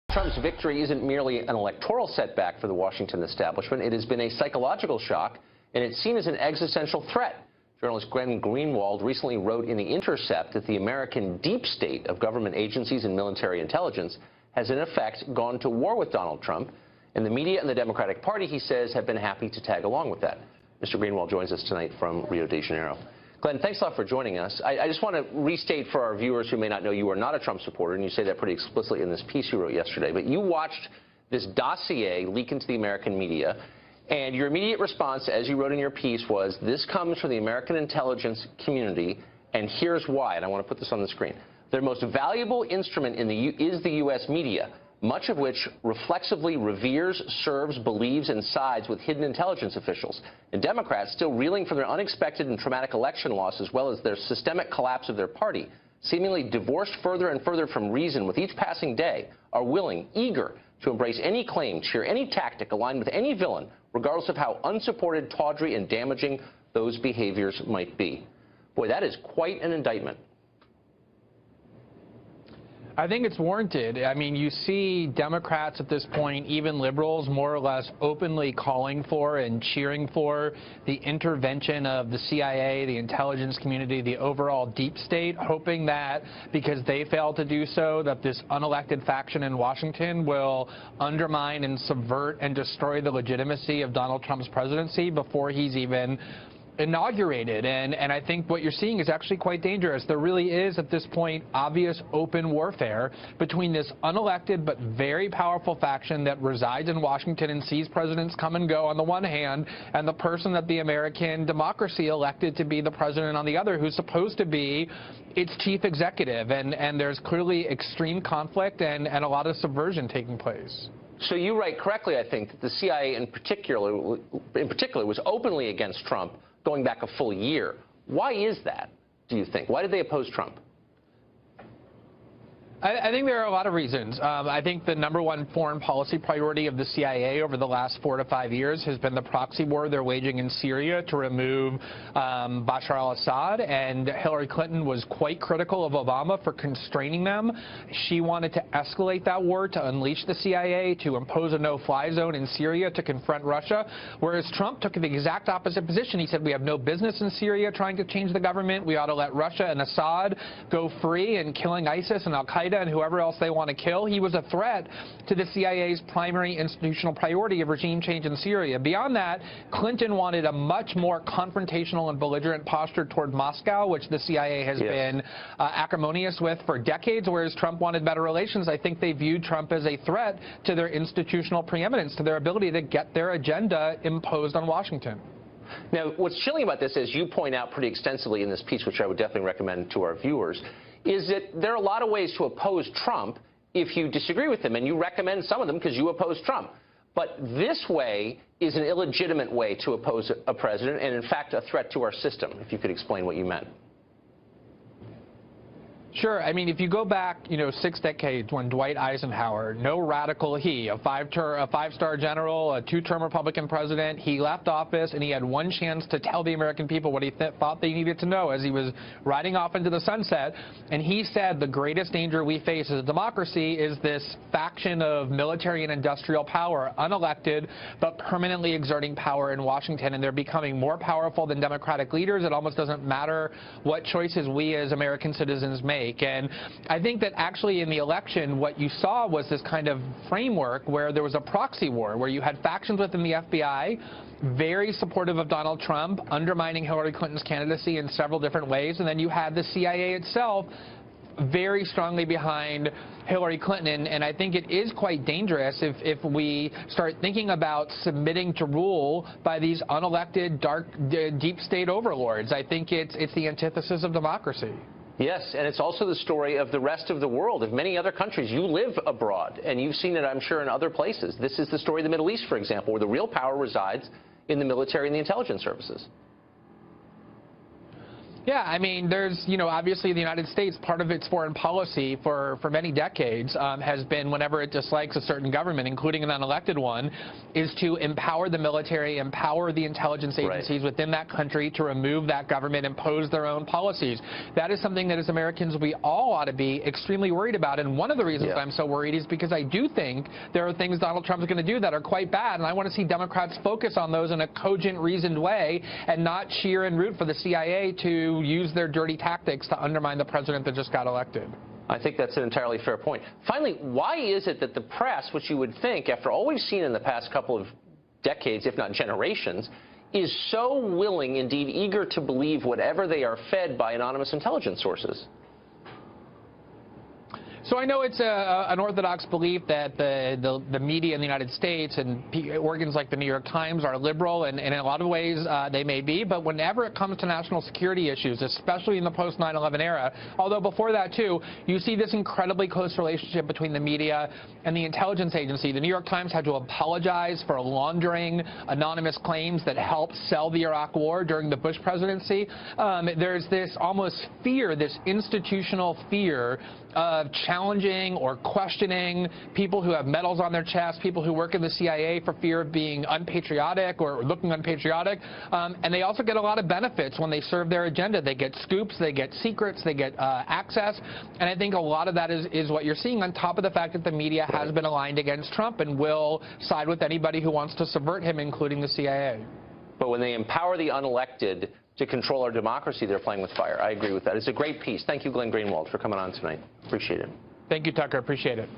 Trump's victory isn't merely an electoral setback for the Washington establishment. It has been a psychological shock, and it's seen as an existential threat. Journalist Greenwald recently wrote in The Intercept that the American deep state of government agencies and military intelligence has, in effect, gone to war with Donald Trump, and the media and the Democratic Party, he says, have been happy to tag along with that. Mr. Greenwald joins us tonight from Rio de Janeiro. Glenn, thanks a lot for joining us. I just want to restate for our viewers who may not know you are not a Trump supporter, and you say that pretty explicitly in this piece you wrote yesterday, but you watched this dossier leak into the American media, and your immediate response, as you wrote in your piece, was, this comes from the American intelligence community, and here's why, and I want to put this on the screen. Their most valuable instrument is the U.S. media, much of which reflexively reveres, serves, believes, and sides with hidden intelligence officials. And Democrats, still reeling from their unexpected and traumatic election loss, as well as their systemic collapse of their party, seemingly divorced further and further from reason with each passing day, are willing, eager, to embrace any claim, cheer any tactic, aligned with any villain, regardless of how unsupported, tawdry, and damaging those behaviors might be. Boy, that is quite an indictment. I think it's warranted. I mean, you see Democrats at this point, even liberals, more or less openly calling for and cheering for the intervention of the CIA, the intelligence community, the overall deep state, hoping that because they failed to do so, that this unelected faction in Washington will undermine and subvert and destroy the legitimacy of Donald Trump's presidency before he's even inaugurated. And I think what you're seeing is actually quite dangerous. There really is, at this point, obvious open warfare between this unelected but very powerful faction that resides in Washington and sees presidents come and go on the one hand, and the person that the American democracy elected to be the president on the other, who's supposed to be its chief executive. And there's clearly extreme conflict and a lot of subversion taking place. So you write correctly, I think, that the CIA in particular was openly against Trump going back a full year. Why is that, do you think? Why did they oppose Trump? I think there are a lot of reasons. I think the #1 foreign policy priority of the CIA over the last 4 to 5 years has been the proxy war they're waging in Syria to remove Bashar al-Assad, and Hillary Clinton was quite critical of Obama for constraining them. She wanted to escalate that war, to unleash the CIA, to impose a no-fly zone in Syria to confront Russia, whereas Trump took the exact opposite position. He said, we have no business in Syria trying to change the government. We ought to let Russia and Assad go free, and killing ISIS and al-Qaeda and whoever else they want to kill. He was a threat to the CIA's primary institutional priority of regime change in Syria. Beyond that, Clinton wanted a much more confrontational and belligerent posture toward Moscow, which the CIA has been acrimonious with for decades, whereas Trump wanted better relations. I think they viewed Trump as a threat to their institutional preeminence, to their ability to get their agenda imposed on Washington. Now, what's chilling about this, as you point out pretty extensively in this piece, which I would definitely recommend to our viewers, is that there are a lot of ways to oppose Trump if you disagree with him, and you recommend some of them because you oppose Trump. But this way is an illegitimate way to oppose a president, and in fact a threat to our system, if you could explain what you meant. Sure. I mean, if you go back, 6 decades when Dwight Eisenhower, no radical he, a five-star general, a 2-term Republican president, he left office and he had one chance to tell the American people what he thought they needed to know as he was riding off into the sunset. And he said the greatest danger we face as a democracy is this faction of military and industrial power, unelected, but permanently exerting power in Washington. And they're becoming more powerful than democratic leaders. It almost doesn't matter what choices we as American citizens make. And I think that actually in the election, what you saw was this kind of framework where there was a proxy war, where you had factions within the FBI very supportive of Donald Trump, undermining Hillary Clinton's candidacy in several different ways, and then you had the CIA itself very strongly behind Hillary Clinton. And I think it is quite dangerous if we start thinking about submitting to rule by these unelected, dark, deep state overlords. I think it's the antithesis of democracy. Yes, and it's also the story of the rest of the world, of many other countries. You live abroad, and you've seen it, I'm sure, in other places. This is the story of the Middle East, for example, where the real power resides in the military and the intelligence services. Yeah, I mean, there's, obviously the United States, part of its foreign policy for many decades has been whenever it dislikes a certain government, including an unelected one, is to empower the military, empower the intelligence agencies within that country to remove that government, impose their own policies. That is something that as Americans we all ought to be extremely worried about. And one of the reasons I'm so worried is because I do think there are things Donald Trump is going to do that are quite bad, and I want to see Democrats focus on those in a cogent, reasoned way and not cheer and root for the CIA to use their dirty tactics to undermine the president that just got elected. I think that's an entirely fair point. Finally, why is it that the press, which you would think, after all we've seen in the past couple of decades, if not generations, is so willing, indeed eager to believe whatever they are fed by anonymous intelligence sources? So I know it's an orthodox belief that the media in the United States and organs like the New York Times are liberal, and in a lot of ways they may be, but whenever it comes to national security issues, especially in the post-9/11 era, although before that too, you see this incredibly close relationship between the media and the intelligence agency. The New York Times had to apologize for laundering anonymous claims that helped sell the Iraq War during the Bush presidency. There's this almost fear, this institutional fear of challenging or questioning people who have medals on their chest, people who work in the CIA for fear of being unpatriotic or looking unpatriotic. And they also get a lot of benefits when they serve their agenda. They get scoops, they get secrets, they get access. And I think a lot of that is what you're seeing, on top of the fact that the media has been aligned against Trump and will side with anybody who wants to subvert him, including the CIA. But when they empower the unelected to control our democracy, they're playing with fire. I agree with that. It's a great piece. Thank you, Glenn Greenwald, for coming on tonight. Appreciate it. Thank you, Tucker. Appreciate it.